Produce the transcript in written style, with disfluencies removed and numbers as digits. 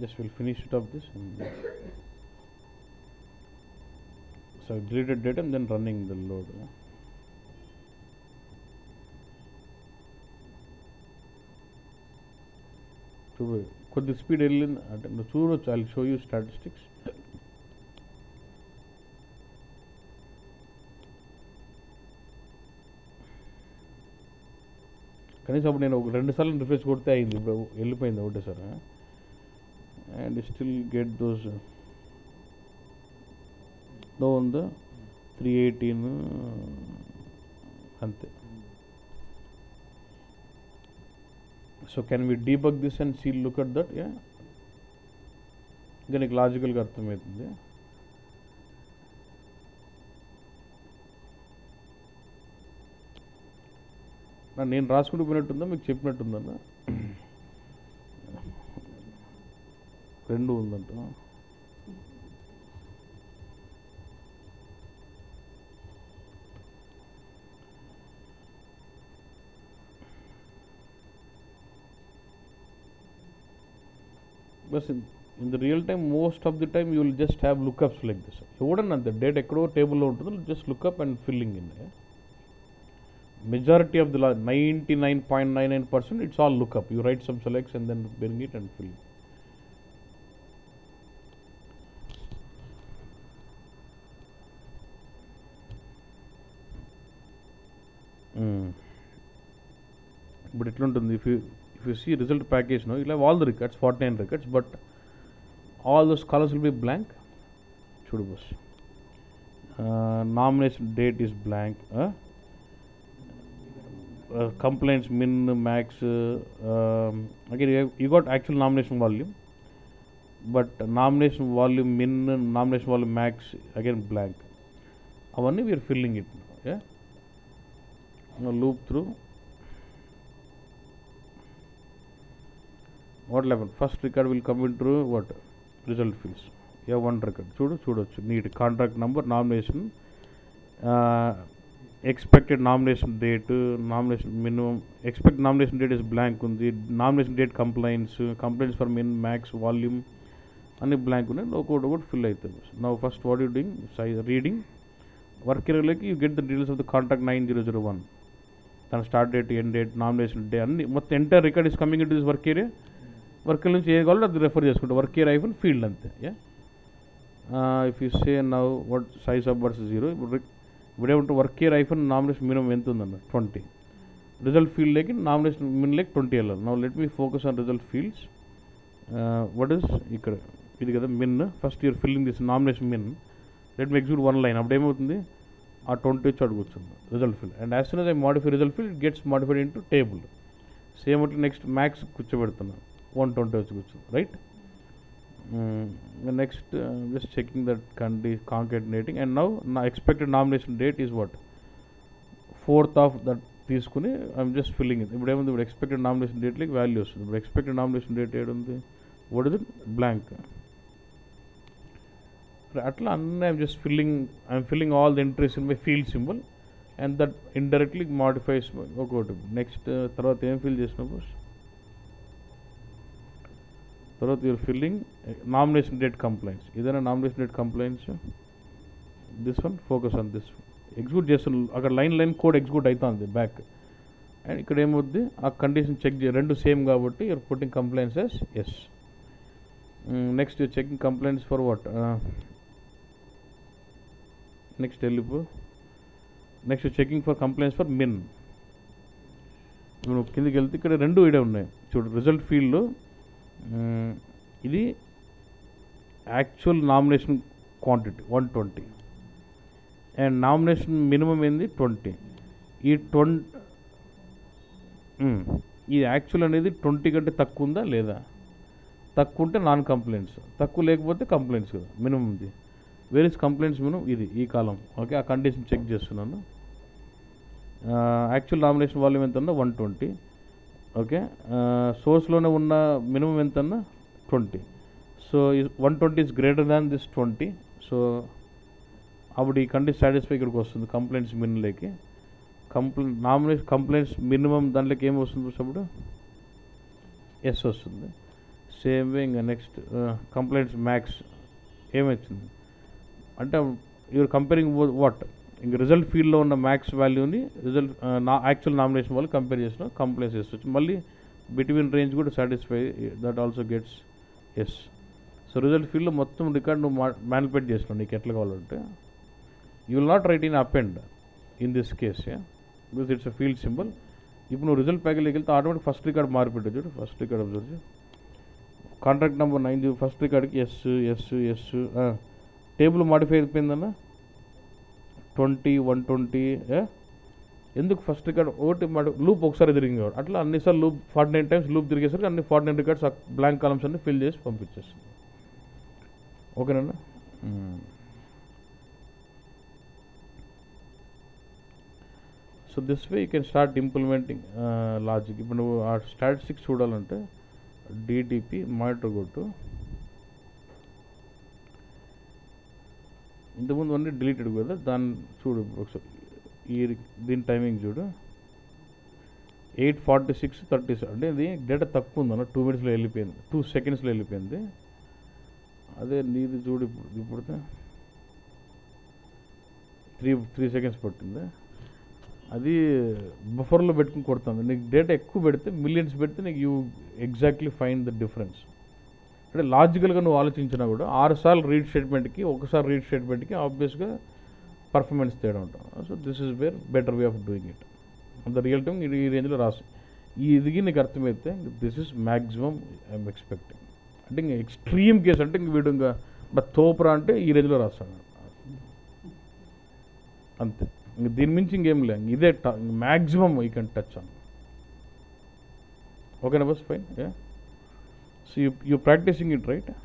just we'll finish it up this. And so deleted data and then running the load. Could the speed I'll show you statistics. కనీసం అప్పుడు నేను 2 సార్లు refresh కొడితే అయింది, ఇప్పుడు వెళ్ళిపోయింది ఒకటే sir. And still get those లో ఉందా 318 అంతే. So can we debug this and see look at that. ఇంకా నీకు లాజికల్గా అర్థమవుతుంది. నేను రాసుకుంటూ పోయినట్టుందా మీకు చెప్పినట్టుందన్నా? 2 ఉందంట. బస్ in the real time most of the time you will just have lookups like this. ఎవడన్నా అంతే డేట్ ఎక్కడో టేబుల్లో ఉంటుందో just lookup and filling in. Majority of the 99.99% it's all lookup. You write some selects and then bring it and fill it. But it won't. If you see result package now, you'll have all the records, 49 records, but all those columns will be blank. Should be nomination date is blank. Complaints min max, again you got actual nomination volume, but nomination volume min, nomination volume max again blank. Avanni we are filling it. Now loop through. What will happen? First record will come into what? Result fields. One record చూడొచ్చు need contract number, nomination, expected nomination date, nomination minimum, expected nomination date is blank undi, nomination date complaints for min max volume ani blank undi, okoti fill aitadi. Now first what you doing, reading work area like you get the details of the contract 9001, then start date, end date, nomination day anni motta entire record is coming into this work area. Work area nunchi ఏ కావాలో అది refer చేసుకుంటా, work area hyphen field అంతే. If you say now what size of versus 0, ఇప్పుడు ఏమంటే work year iPhone nomination minimum ఎంత ఉందన్న 20, result field లేకి nomination min లేక్ 20 వెళ్ళాలి. Now let me focus on result fields. What is ఇక్కడ ఇది కదా min, first year filling this nomination min, let me execute 1 line. అప్పుడు ఏమవుతుంది ఆ 20 వచ్చి అడుగుతుంది result field. And as soon as I modify result field it gets modified into table. Same అట్లా next max కూర్చోబెడుతున్నాను 120 వచ్చి కూర్చుంది, right. Next just checking that concatenating, and now expected nomination date is what, 4th of that తీసుకుని I'm just filling it. ఇప్పుడు ఏముంది, ఇప్పుడు expected nomination date like value వస్తుంది. ఇప్పుడు expected nomination date ఏడుంది, what is it, blank. అట్లా అన్నీ I'm filling all the entries in my field symbol, and that indirectly modifies ఒకటి. నెక్స్ట్ తర్వాత ఏం ఫిల్ చేసినప్పుడు తర్వాత you're filling nomination date complaints. ఏదైనా nomination date complaints, this one focus on this one. Execute చేస్తున్న అక్కడ లైన్ కోడ్ ఎగ్జిక్యూట్ అవుతుంది back. And ఇక్కడ ఏమవుద్ది, ఆ కండిషన్ చెక్ రెండు సేమ్ కాబట్టి you're putting complaints as yes. Next you're checking complaints for what, next వెళ్ళిపో. Next checking for complaints for min. నువ్వు కిందకి వెళ్తే ఇక్కడ 2 ఇడే ఉన్నాయి చూడు. రిజల్ట్ ఫీల్డ్లో ఇది actual nomination quantity 120, and nomination minimum ఏంది 20. ఈ యాక్చువల్ అనేది 20 కంటే తక్కువ ఉందా లేదా, తక్కువ ఉంటే నాన్ కంప్లైంట్స్, తక్కువ లేకపోతే కంప్లైంట్స్ కదా మినిమంది. వేరియస్ కంప్లైంట్స్ మినిమం ఇది ఈ కాలం. ఓకే, ఆ కండిషన్ చెక్ చేస్తున్నాను. యాక్చువల్ నామినేషన్ వాల్యూమ్ ఎంత ఉన్నా 120. ఓకే, సోర్స్లోనే ఉన్న మినిమం ఎంతన్నా 20. So 120 is greater than this 20. So అప్పుడు ఈ కండిషన్ సాటిస్ఫై ఇక్కడికి వస్తుంది కంప్లైంట్స్ మిన్లోకి. నామినేషన్ కంప్లైంట్స్ మినిమం దాంట్లోకి ఏం వస్తుంది అప్పుడు ఎస్ వస్తుంది. సేమ్ వే ఇంకా నెక్స్ట్ కంప్లైంట్స్ మ్యాక్స్ ఏమొచ్చింది అంటే యూఆర్ కంపేరింగ్ వాట్ ఇంక రిజల్ట్ ఫీల్డ్లో ఉన్న మ్యాక్స్ వాల్యూని రిజల్ట్ యాక్చువల్ నామినేషన్ వాళ్ళు కంపేర్ చేసిన కంప్లైంట్స్ చేసుకోవచ్చు. మళ్ళీ బిట్వీన్ రేంజ్ కూడా satisfy that also gets yes. So result ఫీల్డ్లో మొత్తం రికార్డ్ నువ్వు మ్యానిపులేట్ చేసినావు నీకు ఎట్లా కావాలంటే you will not write in append in this case because it's a field symbol. ఇప్పుడు నువ్వు రిజల్ట్ ప్యాకేజ్కి వెళ్తే ఆటోమేటిక్ ఫస్ట్ రికార్డ్ మారిపెట్టు చూడు. ఫస్ట్ రికార్డ్ అబ్జర్వ్ చేయి. కాంట్రాక్ట్ నెంబర్ 9 ఫస్ట్ రికార్డ్కి S S S table modify అయిపోయిందన్న 20 120 ఎందుకు ఫస్ట్ రికార్డ్ ఒకటి లూప్ ఒకసారి తిరిగి అట్లా అన్నిసార్లు లూప్ 49 టైమ్స్ లూప్ తిరిగేసరికి అన్ని 49 రికార్డ్స్ బ్లాంక్ కాలమ్స్ అన్ని ఫిల్ చేసి పంపించేస్తుంది. ఓకేనా? So this way you can start implementing logic. ఇప్పుడు నువ్వు ఆ స్టాటిస్టిక్స్ చూడాలంటే డిటిపి మానిటర్ కొట్టు. ఇంతకుముందు అన్నీ డిలీటెడ్ కదా, దాన్ని చూడు ఒకసారి దీని టైమింగ్ చూడు 8:46:37 అంటే ఇది డేటా తక్కువ ఉందన్న 2 minutesలో వెళ్ళిపోయింది, 2 secondsలో వెళ్ళిపోయింది. అదే నీది చూడు ఇప్పుడు 3 seconds పట్టింది. అది బఫర్లో పెట్టుకుని కొడుతుంది. నీకు డేటా ఎక్కువ పెడితే మిలియన్స్ పెడితే నీకు you exactly find the difference. అంటే లాజికల్గా నువ్వు ఆలోచించినా కూడా 6 సార్లు రీడ్ స్టేట్మెంట్కి ఒకసారి రీడ్ స్టేట్మెంట్కి ఆబ్వియస్గా పర్ఫార్మెన్స్ తేడా ఉంటుంది. So this is where better way of doing it. అంత రియల్ టైం ఈ రేంజ్లో రాసి ఇదిగి నీకు అర్థమైతే this is maximum I'm expecting. అంటే ఇంకా ఎక్స్ట్రీమ్ కేసు అంటే ఇంక వీడు ఇంకా తోపురా అంటే ఈ రేంజ్లో రాస్తాడు అంతే. ఇంక దీని మించి ఇంకేం లేదు, ఇదే maximum you can touch on. ఓకేనా బస్ fine. So you practising it right.